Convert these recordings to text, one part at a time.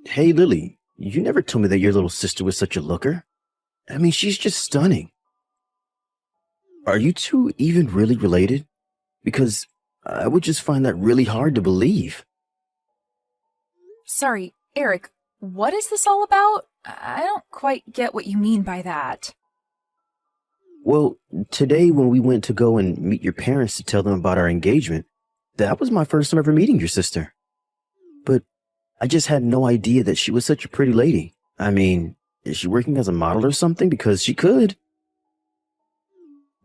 Hey, Lily, you never told me that your little sister was such a looker. I mean, she's just stunning. Are you two even really related? Because I would just find that really hard to believe. Sorry, Eric, what is this all about? I don't quite get what you mean by that. Well, today when we went to go and meet your parents to tell them about our engagement, that was my first time ever meeting your sister. But I just had no idea that she was such a pretty lady. I mean, is she working as a model or something? Because she could.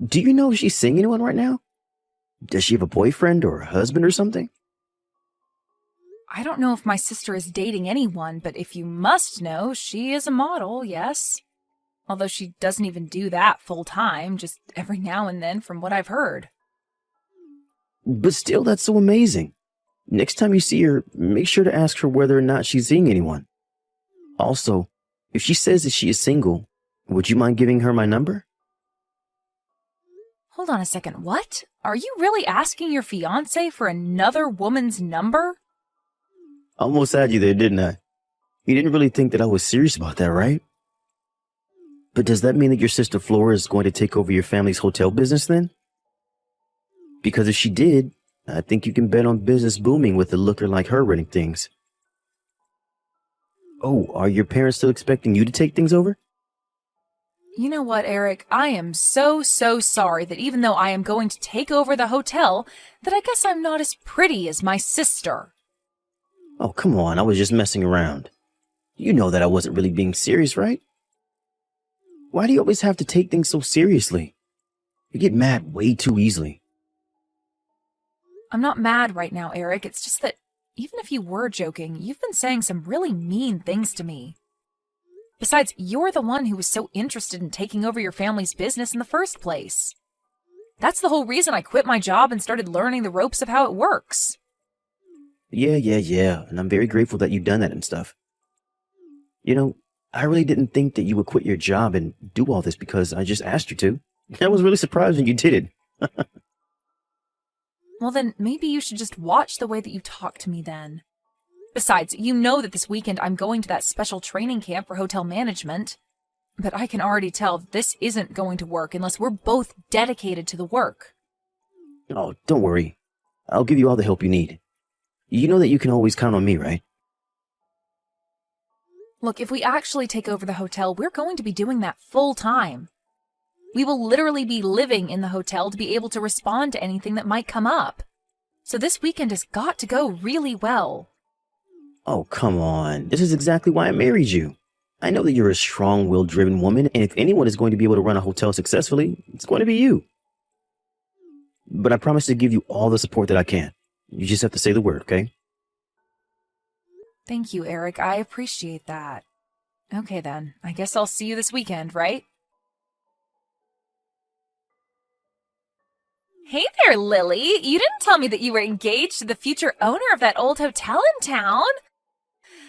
Do you know if she's seeing anyone right now? Does she have a boyfriend or a husband or something? I don't know if my sister is dating anyone, but if you must know, she is a model, yes. Although she doesn't even do that full time, just every now and then from what I've heard. But still, that's so amazing. Next time you see her, make sure to ask her whether or not she's seeing anyone. Also, if she says that she is single, would you mind giving her my number? Hold on a second, what? Are you really asking your fiancé for another woman's number? Almost had you there, didn't I? You didn't really think that I was serious about that, right? But does that mean that your sister Flora is going to take over your family's hotel business then? Because if she did, I think you can bet on business booming with a looker like her running things. Oh, are your parents still expecting you to take things over? You know what, Eric? I am so sorry that even though I am going to take over the hotel, that I guess I'm not as pretty as my sister. Oh, come on, I was just messing around. You know that I wasn't really being serious, right? Why do you always have to take things so seriously? You get mad way too easily. I'm not mad right now, Eric. It's just that even if you were joking, you've been saying some really mean things to me. Besides, you're the one who was so interested in taking over your family's business in the first place. That's the whole reason I quit my job and started learning the ropes of how it works. Yeah, and I'm very grateful that you've done that and stuff. You know, I really didn't think that you would quit your job and do all this because I just asked you to. I was really surprised when you did it. Well then, maybe you should just watch the way that you talk to me then. Besides, you know that this weekend I'm going to that special training camp for hotel management. But I can already tell that this isn't going to work unless we're both dedicated to the work. Oh, don't worry. I'll give you all the help you need. You know that you can always count on me, right? Look, if we actually take over the hotel, we're going to be doing that full time. We will literally be living in the hotel to be able to respond to anything that might come up. So this weekend has got to go really well. Oh, come on. This is exactly why I married you. I know that you're a strong-willed driven woman, and if anyone is going to be able to run a hotel successfully, it's going to be you. But I promise to give you all the support that I can. You just have to say the word, okay? Thank you, Eric. I appreciate that. Okay then, I guess I'll see you this weekend, right? Hey there, Lily. You didn't tell me that you were engaged to the future owner of that old hotel in town.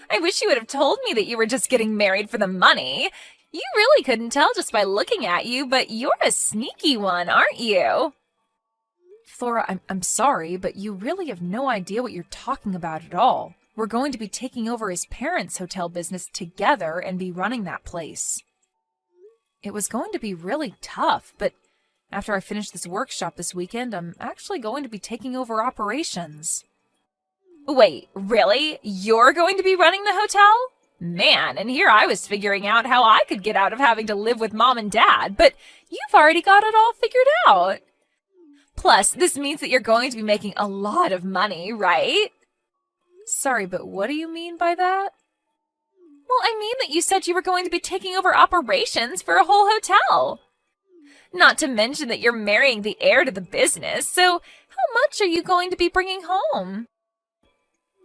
I wish you would have told me that you were just getting married for the money. You really couldn't tell just by looking at you, but you're a sneaky one, aren't you? Flora, I'm sorry, but you really have no idea what you're talking about at all. We're going to be taking over his parents' hotel business together and be running that place. It was going to be really tough, but after I finish this workshop this weekend, I'm actually going to be taking over operations. Wait, really? You're going to be running the hotel? Man, and here I was figuring out how I could get out of having to live with Mom and Dad, but you've already got it all figured out. Plus, this means that you're going to be making a lot of money, right? Sorry, but what do you mean by that? Well, I mean that you said you were going to be taking over operations for a whole hotel. Not to mention that you're marrying the heir to the business, so how much are you going to be bringing home?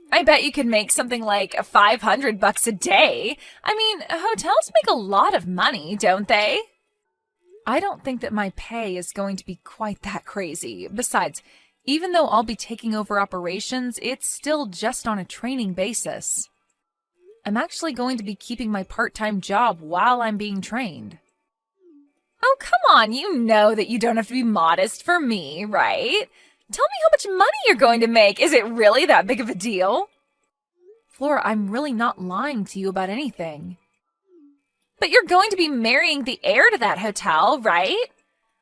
I bet you could make something like $500 a day. I mean, hotels make a lot of money, don't they? I don't think that my pay is going to be quite that crazy. Besides, even though I'll be taking over operations, it's still just on a training basis. I'm actually going to be keeping my part-time job while I'm being trained. Oh, come on, you know that you don't have to be modest for me, right? Tell me how much money you're going to make. Is it really that big of a deal? Flora, I'm really not lying to you about anything. But you're going to be marrying the heir to that hotel, right?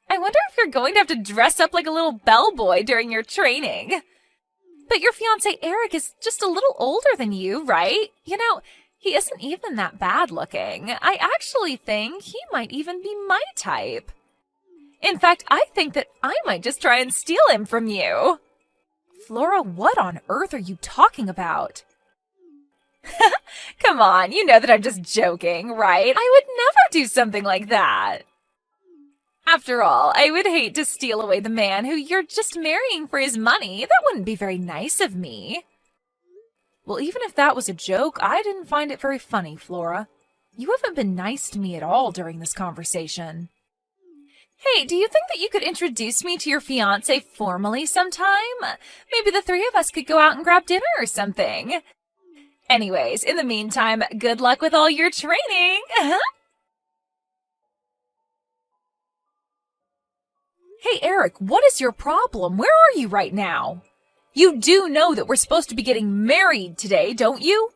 I wonder if you're going to have to dress up like a little bellboy during your training. But your fiancé Eric is just a little older than you, right? You know, he isn't even that bad looking. I actually think he might even be my type. In fact, I think that I might just try and steal him from you. Flora, what on earth are you talking about? Come on, you know that I'm just joking, right? I would never do something like that. After all, I would hate to steal away the man who you're just marrying for his money. That wouldn't be very nice of me. Well, even if that was a joke, I didn't find it very funny, Flora. You haven't been nice to me at all during this conversation. Hey, do you think that you could introduce me to your fiancé formally sometime? Maybe the three of us could go out and grab dinner or something. Anyways, in the meantime, good luck with all your training. Hey, Eric, what is your problem? Where are you right now? You do know that we're supposed to be getting married today, don't you?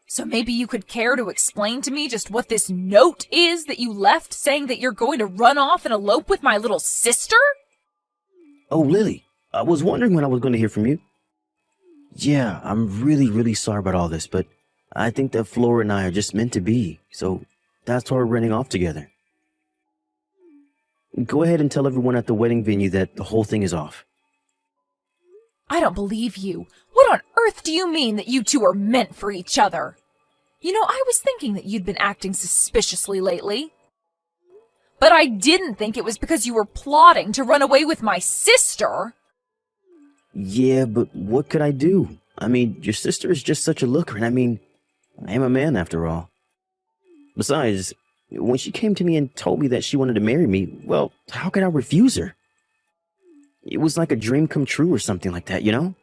So maybe you could care to explain to me just what this note is that you left saying that you're going to run off and elope with my little sister? Oh, Lily, I was wondering when I was going to hear from you. Yeah, I'm really sorry about all this, but I think that Flora and I are just meant to be, so that's why we're running off together. Go ahead and tell everyone at the wedding venue that the whole thing is off. I don't believe you. What on earth do you mean that you two are meant for each other? You know, I was thinking that you'd been acting suspiciously lately. But I didn't think it was because you were plotting to run away with my sister. Yeah, but what could I do? I mean, your sister is just such a looker, and I am a man after all. Besides, when she came to me and told me that she wanted to marry me, well, how could I refuse her? It was like a dream come true or something like that, you know?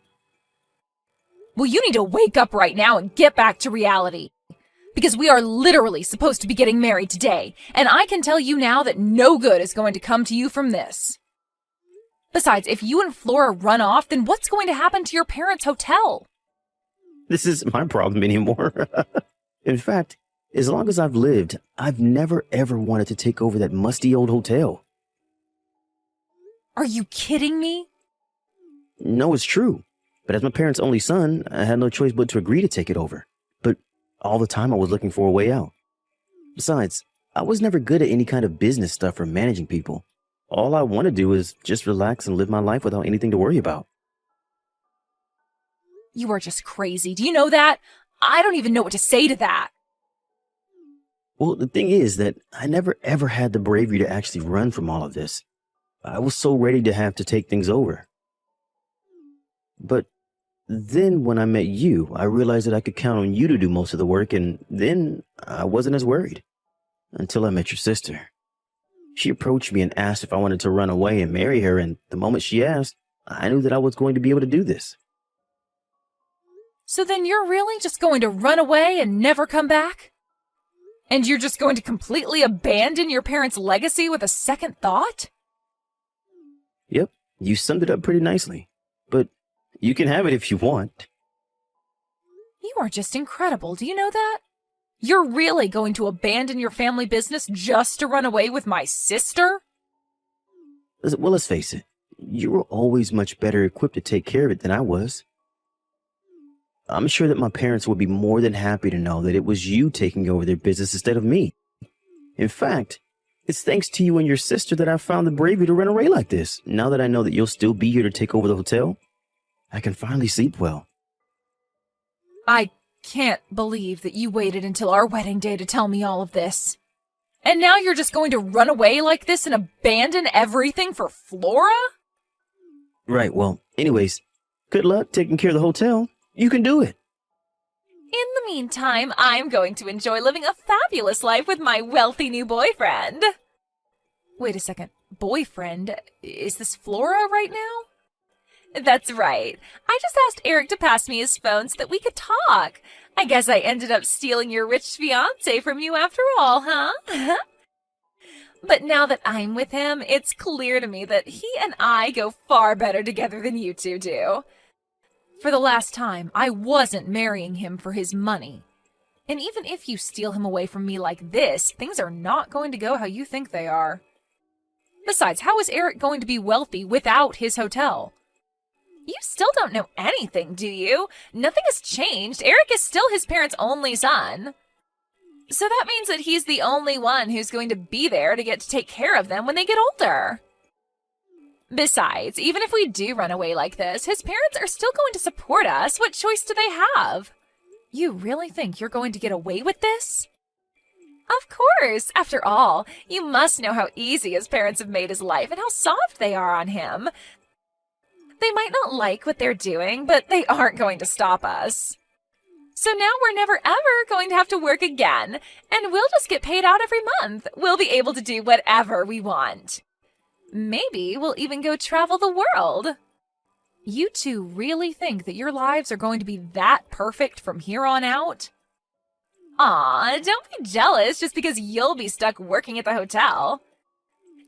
Well, you need to wake up right now and get back to reality. Because we are literally supposed to be getting married today, and I can tell you now that no good is going to come to you from this. Besides, if you and Flora run off, then what's going to happen to your parents' hotel? This isn't my problem anymore. In fact, as long as I've lived, I've never ever wanted to take over that musty old hotel. Are you kidding me? No, it's true. But as my parents' only son, I had no choice but to agree to take it over. But all the time I was looking for a way out. Besides, I was never good at any kind of business stuff or managing people. All I want to do is just relax and live my life without anything to worry about. You are just crazy. Do you know that? I don't even know what to say to that. Well, the thing is that I never ever had the bravery to actually run from all of this. I was so ready to have to take things over. But then when I met you, I realized that I could count on you to do most of the work, and then I wasn't as worried. Until I met your sister. She approached me and asked if I wanted to run away and marry her, and the moment she asked, I knew that I was going to be able to do this. So then you're really just going to run away and never come back? And you're just going to completely abandon your parents' legacy with a second thought? Yep, you summed it up pretty nicely. But you can have it if you want. You are just incredible, do you know that? You're really going to abandon your family business just to run away with my sister? Well, let's face it. You were always much better equipped to take care of it than I was. I'm sure that my parents would be more than happy to know that it was you taking over their business instead of me. In fact, it's thanks to you and your sister that I found the bravery to run away like this. Now that I know that you'll still be here to take over the hotel, I can finally sleep well. I can't believe that you waited until our wedding day to tell me all of this. And now you're just going to run away like this and abandon everything for Flora? Right, well, anyways, good luck taking care of the hotel. You can do it. In the meantime, I'm going to enjoy living a fabulous life with my wealthy new boyfriend. Wait a second. Boyfriend? Is this Flora right now? That's right. I just asked Eric to pass me his phone so that we could talk. I guess I ended up stealing your rich fiancé from you after all, huh? But now that I'm with him, it's clear to me that he and I go far better together than you two do. For the last time, I wasn't marrying him for his money. And even if you steal him away from me like this, things are not going to go how you think they are. Besides, how is Eric going to be wealthy without his hotel? You still don't know anything, do you? Nothing has changed. Eric is still his parents' only son. So that means that he's the only one who's going to be there to get to take care of them when they get older. Besides, even if we do run away like this, his parents are still going to support us. What choice do they have? You really think you're going to get away with this? Of course. After all, you must know how easy his parents have made his life and how soft they are on him. They might not like what they're doing, but they aren't going to stop us. So now we're never ever going to have to work again, and we'll just get paid out every month. We'll be able to do whatever we want. Maybe we'll even go travel the world. You two really think that your lives are going to be that perfect from here on out? Aw, don't be jealous just because you'll be stuck working at the hotel.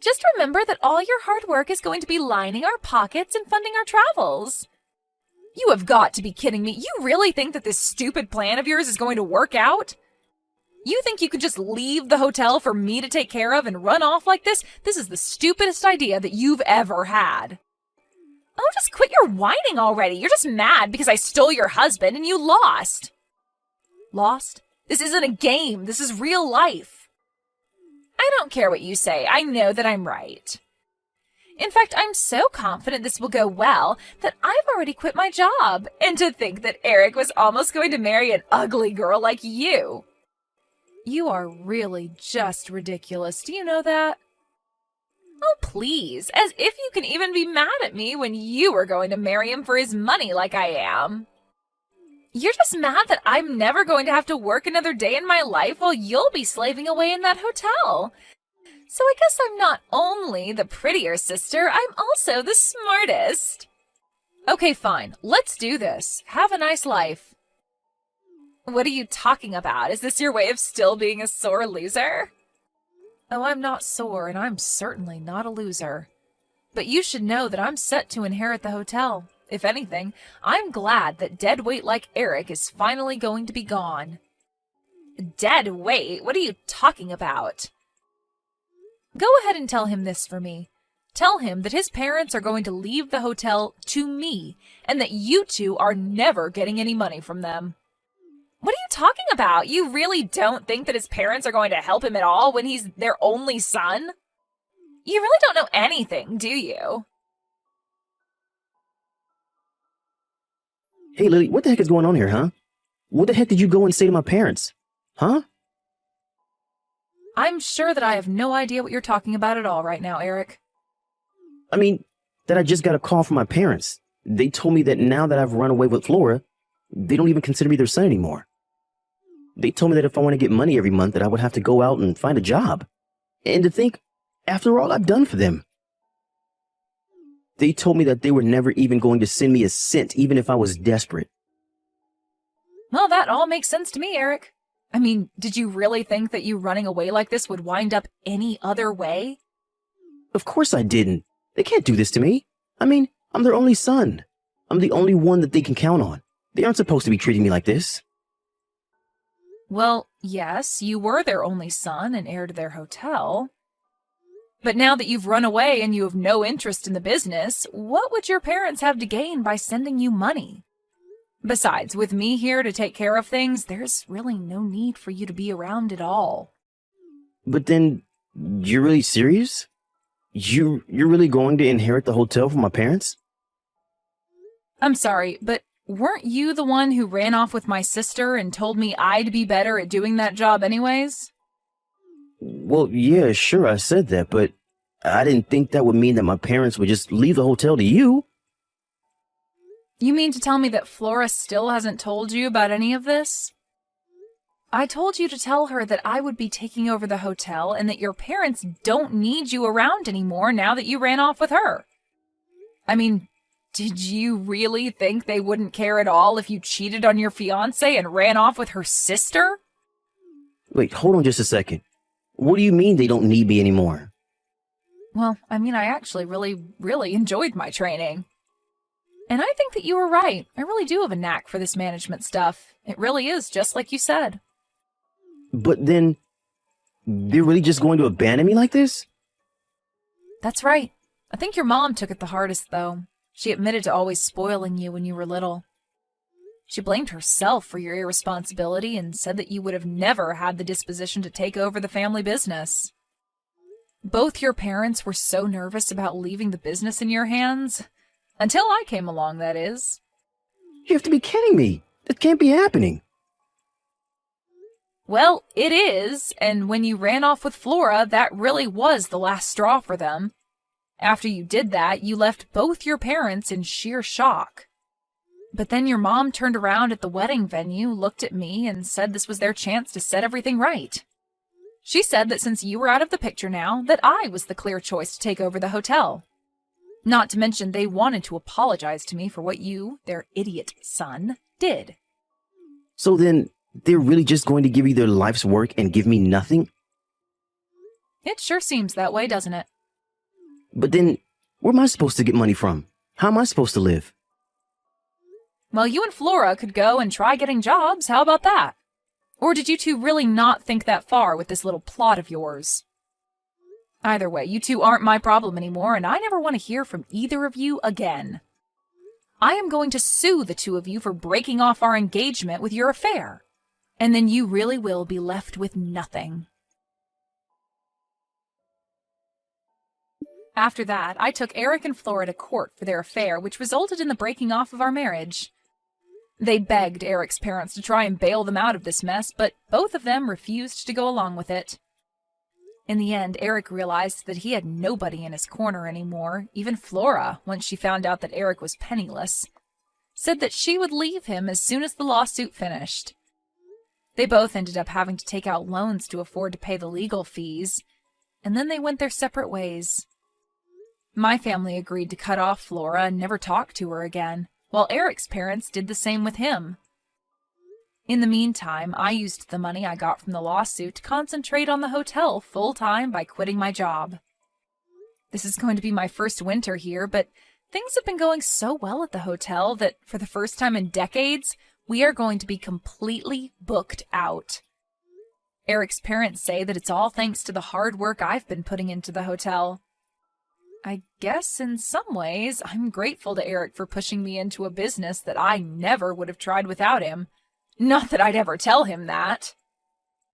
Just remember that all your hard work is going to be lining our pockets and funding our travels. You have got to be kidding me. You really think that this stupid plan of yours is going to work out? You think you could just leave the hotel for me to take care of and run off like this? This is the stupidest idea that you've ever had. Oh, just quit your whining already. You're just mad because I stole your husband and you lost. Lost? This isn't a game. This is real life. I don't care what you say. I know that I'm right. In fact, I'm so confident this will go well that I've already quit my job. And to think that Eric was almost going to marry an ugly girl like you. You are really just ridiculous. Do you know that? Oh, please. As if you can even be mad at me when you were going to marry him for his money like I am. You're just mad that I'm never going to have to work another day in my life while you'll be slaving away in that hotel. So I guess I'm not only the prettier sister, I'm also the smartest. Okay, fine. Let's do this. Have a nice life. What are you talking about? Is this your way of still being a sore loser? Oh, I'm not sore, and I'm certainly not a loser. But you should know that I'm set to inherit the hotel. If anything, I'm glad that dead weight like Eric is finally going to be gone. Dead weight? What are you talking about? Go ahead and tell him this for me. Tell him that his parents are going to leave the hotel to me, and that you two are never getting any money from them. What are you talking about? You really don't think that his parents are going to help him at all when he's their only son? You really don't know anything, do you? Hey, Lily, what the heck is going on here, huh? What the heck did you go and say to my parents? Huh? I'm sure that I have no idea what you're talking about at all right now, Eric. I mean, that I just got a call from my parents. They told me that now that I've run away with Flora, they don't even consider me their son anymore. They told me that if I want to get money every month, that I would have to go out and find a job. And to think, after all I've done for them. They told me that they were never even going to send me a cent, even if I was desperate. Well, that all makes sense to me, Eric. I mean, did you really think that you running away like this would wind up any other way? Of course I didn't. They can't do this to me. I mean, I'm their only son. I'm the only one that they can count on. They aren't supposed to be treating me like this. Well, yes, you were their only son and heir to their hotel. But now that you've run away and you have no interest in the business, what would your parents have to gain by sending you money? Besides, with me here to take care of things, there's really no need for you to be around at all. But then, you're really serious? You're really going to inherit the hotel from my parents? I'm sorry, but weren't you the one who ran off with my sister and told me I'd be better at doing that job anyways? Well, yeah, sure, I said that, but I didn't think that would mean that my parents would just leave the hotel to you. You mean to tell me that Flora still hasn't told you about any of this? I told you to tell her that I would be taking over the hotel and that your parents don't need you around anymore now that you ran off with her. I mean, did you really think they wouldn't care at all if you cheated on your fiancé and ran off with her sister? Wait, hold on just a second. What do you mean they don't need me anymore? Well, I mean, I actually really enjoyed my training. And I think that you were right. I really do have a knack for this management stuff. It really is just like you said. But then, they're really just going to abandon me like this? That's right. I think your mom took it the hardest, though. She admitted to always spoiling you when you were little. She blamed herself for your irresponsibility and said that you would have never had the disposition to take over the family business. Both your parents were so nervous about leaving the business in your hands. Until I came along, that is. You have to be kidding me. That can't be happening. Well, it is, and when you ran off with Flora, that really was the last straw for them. After you did that, you left both your parents in sheer shock. But then your mom turned around at the wedding venue, looked at me, and said this was their chance to set everything right. She said that since you were out of the picture now, that I was the clear choice to take over the hotel. Not to mention they wanted to apologize to me for what you, their idiot son, did. So then, they're really just going to give you their life's work and give me nothing? It sure seems that way, doesn't it? But then, where am I supposed to get money from? How am I supposed to live? Well, you and Flora could go and try getting jobs. How about that? Or did you two really not think that far with this little plot of yours? Either way, you two aren't my problem anymore, and I never want to hear from either of you again. I am going to sue the two of you for breaking off our engagement with your affair. And then you really will be left with nothing. After that, I took Eric and Flora to court for their affair, which resulted in the breaking off of our marriage. They begged Eric's parents to try and bail them out of this mess, but both of them refused to go along with it. In the end, Eric realized that he had nobody in his corner anymore. Even Flora, once she found out that Eric was penniless, said that she would leave him as soon as the lawsuit finished. They both ended up having to take out loans to afford to pay the legal fees, and then they went their separate ways. My family agreed to cut off Flora and never talk to her again, while Eric's parents did the same with him. In the meantime, I used the money I got from the lawsuit to concentrate on the hotel full-time by quitting my job. This is going to be my first winter here, but things have been going so well at the hotel that for the first time in decades, we are going to be completely booked out. Eric's parents say that it's all thanks to the hard work I've been putting into the hotel. I guess in some ways, I'm grateful to Eric for pushing me into a business that I never would have tried without him. Not that I'd ever tell him that.